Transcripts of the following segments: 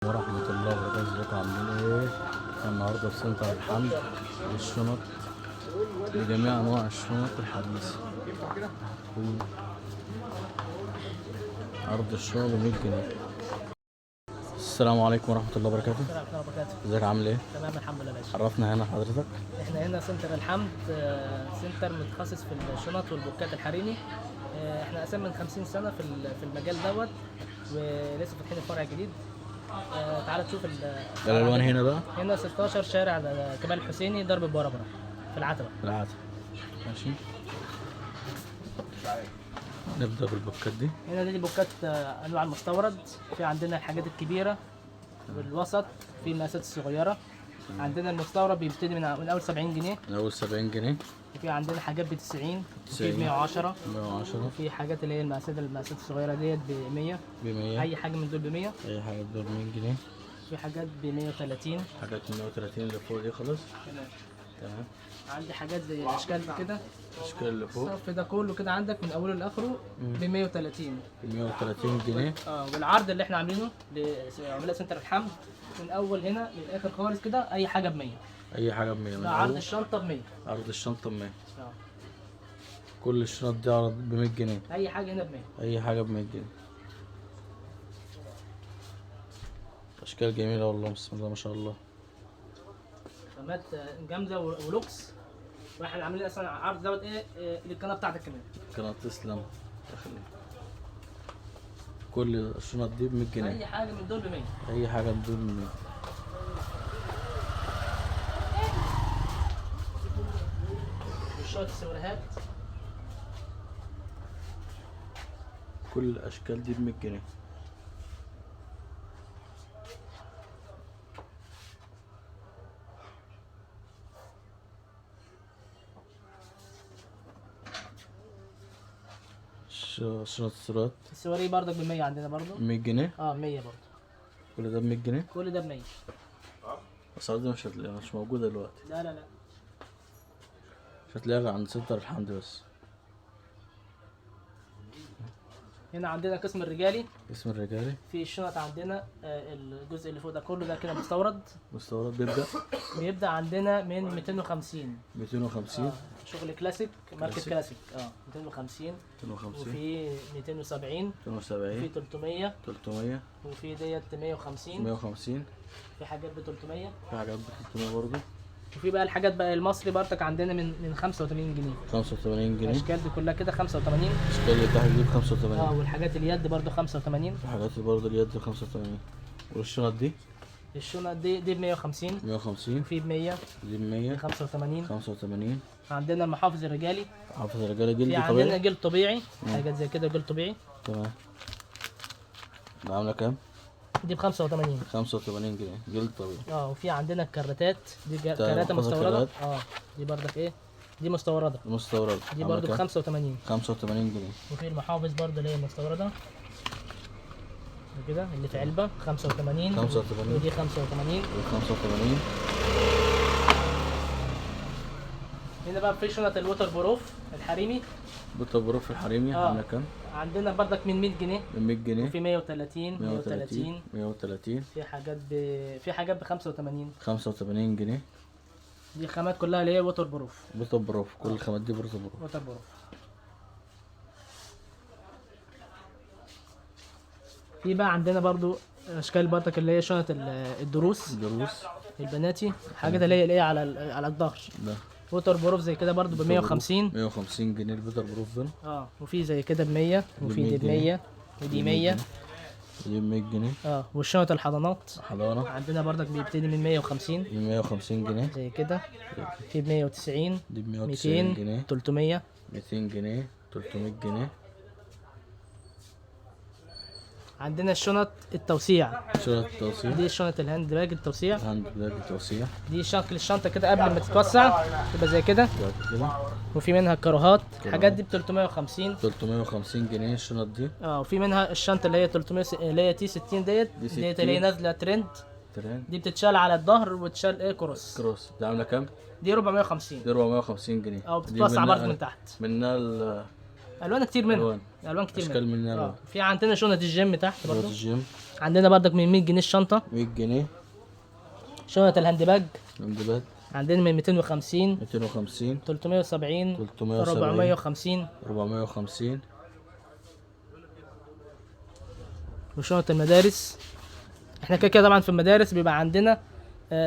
ورحمة الله وبركاته. ازيكم عاملين ايه؟ النهارده في سنتر الحمد للشنط لجميع انواع الشنط الحديثة. عرض الشنط ب100 جنيه. السلام عليكم ورحمة الله وبركاته. السلام ورحمة الله وبركاته. ازيك عامل ايه؟ تمام الحمد لله باشا. عرفنا هنا حضرتك. احنا هنا سنتر الحمد، سنتر متخصص في الشنط والبوكات الحريمي. احنا اساسا من 50 سنة في المجال دوت، ولسه فاتحين الفرع الجديد. تعال تشوف الالوان هنا بقى. هنا 16 شارع كمال الحسيني ضرب بوربرة في العتبة. ماشي. نبدأ بالبوكات دي. هنا دي بوكات انواع المستورد. في عندنا الحاجات الكبيرة والوسط، في المقاسات الصغيرة. عندنا المستورد بيبتدي من اول 70 جنيه. من اول 70 جنيه. وفي عندنا حاجات ب 90 وفي ب 110. وفي حاجات اللي هي المقاسات الصغيره ديت ب 100. اي حاجه من دول ب 100. اي حاجه بدول 100 جنيه. في حاجات ب 130. حاجات من 130 اللي فوق دي خلاص. تمام. عندي حاجات زي الاشكال كده. الاشكال اللي فوق الصف ده كله كده عندك من اوله لاخره ب 130. 130 جنيه. والعرض اللي احنا عاملينه لعملاء سنتر الحمد من اول هنا للاخر خالص كده اي حاجه ب 100. اي حاجه ب 100. ده عرض الشنطه ب 100. عرض الشنطه ب 100. كل الشنط دي عرض ب 100 جنيه. اي حاجه هنا ب 100. اي حاجه ب 100 جنيه. اشكال جميله والله، بسم الله ما شاء الله. خامات جامده ولوكس. واحنا عاملين اصلا عرض دوت ايه للقناه بتاعتك كمان. قناه تسلم. كل الشنط دي ب 100 جنيه. اي حاجه من دول ب 100. اي حاجه من دول ب 100. الشوط السواريهات كل الاشكال دي ب 100 جنيه. شنط السواري برضك ب 100 عندنا برضه. 100 جنيه. 100 برضه. كل ده ب 100 جنيه. كل ده ب 100. الاسعار دي مش موجوده دلوقتي. لا. مش هتلاقيها عند سنتر الحمد بس. هنا عندنا قسم الرجالي. اسم الرجالي. في الشنط عندنا الجزء اللي فوق ده كله ده كده مستورد. بيبدأ عندنا من 250. 250. شغل كلاسيك ماركة كلاسيك 250. وفي 270. وفي 300. وفي ديت 150. في حاجات ب 300. برضه. وفي بقى الحاجات بقى المصري برضك عندنا من 85 جنيه. 85 جنيه. الاشكال دي كلها كده 85. الاشكال اللي تحت دي ب 85. والحاجات اليد برضه 85. الحاجات برضه اليد ب 85. والشنط دي؟ الشنط دي ب 150. 150. وفي ب 100. دي ب 100. 85. عندنا المحافظ الرجالي. محافظ الرجالي جلد طبيعي. عندنا جلد طبيعي. حاجات زي كده جلد طبيعي. تمام. ده عامله كام؟ دي ب 85. 85 جنيه جلد طبيعي. وفي عندنا الكراتات دي كراته مستورده. دي برضك ايه؟ دي مستورده. دي برضه ب 85. 85 جنيه. وفي المحافظ برضه اللي هي المستورده كده اللي في علبه 85. ودي 85. هنا بقى في شنط الوتر بروف الحريمي. ووتر بروف الحريمي عامله كام؟ عندنا برضك من 100 جنيه. من 100 جنيه. وفي 130. 130. في حاجات ب 85. 85 جنيه. دي خامات كلها اللي هي ووتر بروف. كل الخامات دي ووتر بروف. في بقى عندنا برضو اشكال برضك اللي هي شنط الدروس البناتي. حاجات اللي هي على الظهر. ده ووتر بروف زي كده برضو ب 150. 150 جنيه الووتر بروف دول. وفي زي كده ب 100. وفي دي ب 100. ودي 100. دي ب 100 جنيه. والشنط الحضانات حضانه عندنا برضك بيبتدي من 150. 150 جنيه زي كده. في ب 190. دي ب 190 جنيه. 300. 200 جنيه. 300 جنيه. عندنا الشنط التوسيع. دي شنط الهاند باج التوسيع. دي شكل الشنطه كده قبل ما تتوسع تبقى زي كده. وفي منها الكاروهات. الحاجات دي ب 350. 350 جنيه الشنط دي. وفي منها الشنطه اللي هي 300 اللي هي تي 60 ديت اللي هي نازله ترند. دي بتتشال على الظهر وتشال كروس. دي عامله كام؟ دي 450. دي 450 جنيه. بتتوسع برضه من تحت. منها الوان كتير منها. الوان كتير اشكال منها. في عندنا شنط الجيم تحت برضه. الجيم عندنا برضك من 100 جنيه الشنطه. 100 جنيه. شنطه الهاند باج هاند عندنا من 250 250 370 370 450. 450. وشنطه المدارس احنا كده طبعا في المدارس بيبقى عندنا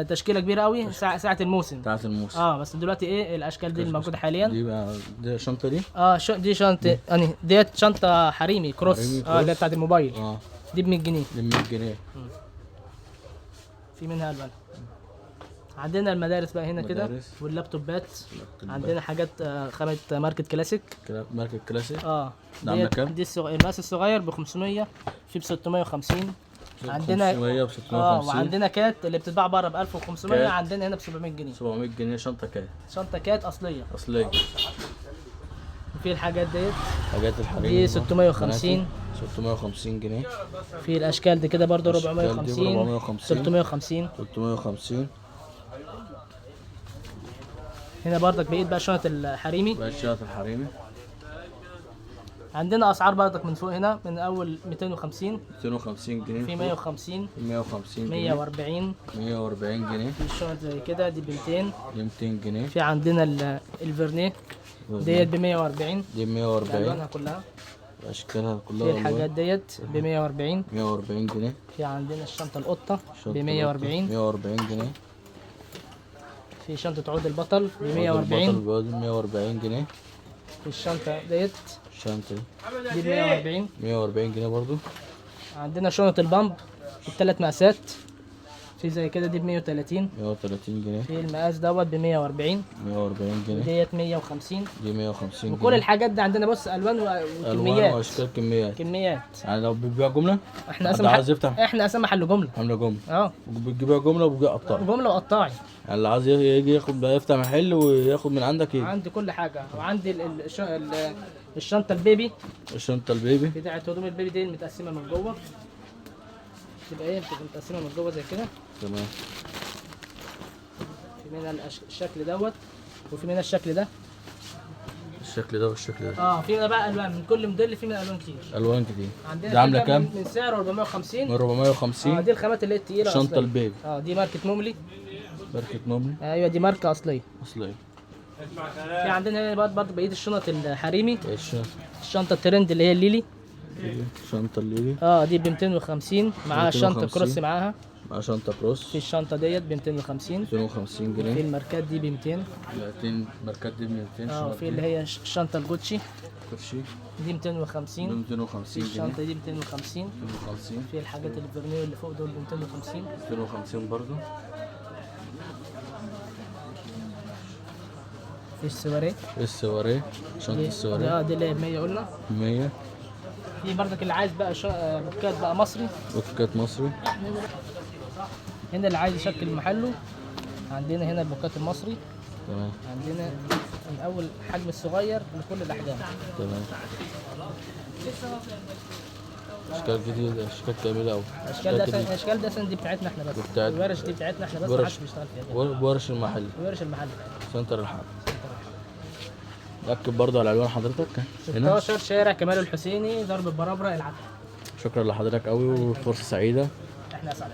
تشكيله كبيره قوي ساعه الموسم. ساعة الموسم. بس دلوقتي ايه الاشكال دي الموجوده حاليا. دي بقى دي الشنطه دي. دي شنطه يعني ديت شنطه حريمي كروس. اللي هي بتاعت الموبايل. دي ب 100 جنيه. دي ب 100 جنيه. في منها الوان. عندنا المدارس بقى هنا كده واللابتوبات. عندنا حاجات خامة ماركة كلاسيك. ماركة كلاسيك. ده عاملة كام؟ دي المقاس الصغير ب 500 في ب 650. عندنا 500 ب 650. وعندنا كات اللي بتتباع بره ب 1500. عندنا هنا ب 700 جنيه. 700 جنيه شنطة كات. شنطة كات أصلية. وفي الحاجات ديت. حاجات الحريم دي 650. 650 جنيه. في الأشكال دي كده برضه 450 350. 350. هنا برضك بقيت بقى شنط الحريمي. بقى الشنط الحريمي. عندنا اسعار برضك من فوق هنا من اول 250 جنيه. في 150 جنيه. 140 جنيه. في الشنط زي كده دي ب 200. دي 200 جنيه. في عندنا الفيرنيه ديت ب 140. دي 140. الوانها كلها اشكالها كلها. في الحاجات ديت ب 140. 140 جنيه. في عندنا الشنطه القطه ب 140. 140 جنيه. في شنطه عود البطل ب 140. البطل ب 140 جنيه. في الشنطه ديت الشنطه دي ب 140. 140 جنيه برضو. عندنا شنط البامب الثلاث مقاسات. في زي كده دي ب 130. 130 جنيه. في المقاس دوت ب 140. 140 جنيه. ديت 150. دي 150 جنيه. وكل الحاجات دي عندنا بص الوان وكميات. الوان واشكال كميات. يعني لو بتبيع جمله احنا قسم محل جمله. بتجيبها جمله وبتجيب قطاعي. جمله وقطاعي. يعني اللي عايز يجي ياخد بقى يفتح محل وياخد من عندك ايه. عندي كل حاجه. وعندي الشنطه البيبي. الشنطه البيبي بتاعت هدوم البيبي دي متقسمه من جوه. بتبقى متقسمه من جوه زي كده. تمام. في منها الشكل دوت وفي منها الشكل ده. الشكل ده والشكل ده. في منها بقى الوان من كل موديل. في منها الوان كتير. عندنا ده عامله كام؟ من سعر 450. من 450. دي الخامات اللي هي التقيله. الشنطه البيبي. دي ماركه موملي. ايوه دي ماركه اصليه. في عندنا هنا برضه بقيه الشنط الحريمي. الشنطه الترند اللي هي الليلي. الشنطه الليلي. دي ب 250 معاها الشنطه كروس معاها. مع شنطه كروس. في الشنطه ديت ب 250. 250 جنيه. في الماركات دي ب 200. الماركات دي ب 200. وفي اللي هي الشنطه الجوتشي دي 250. دي 250 جنيه. الشنطه دي 250. في الحاجات الفيرنيو اللي فوق دول ب 250. 250 برضه. في السواريه. شنطه السواريه. دي اللي هي ب 100 قلنا. 100. في برضك اللي عايز بقى بوكات بقى مصري. بوكات مصري. هنا اللي عايز يشكل محله عندنا هنا البوكات المصري. تمام. عندنا من اول حجم الصغير لكل الاحجام. تمام. اشكال جديده. اشكال جميله قوي. الاشكال دي دي بتاعتنا احنا بس. الورش دي بتاعتنا احنا بس. محدش بيشتغل فيها. ورش المحل. سنتر الحرب. ركب برضه على عنوان حضرتك هنا 16 شارع كمال الحسيني ضرب البرابره العتبه. شكرا لحضرتك قوي وفرصه سعيده. احنا سعيد.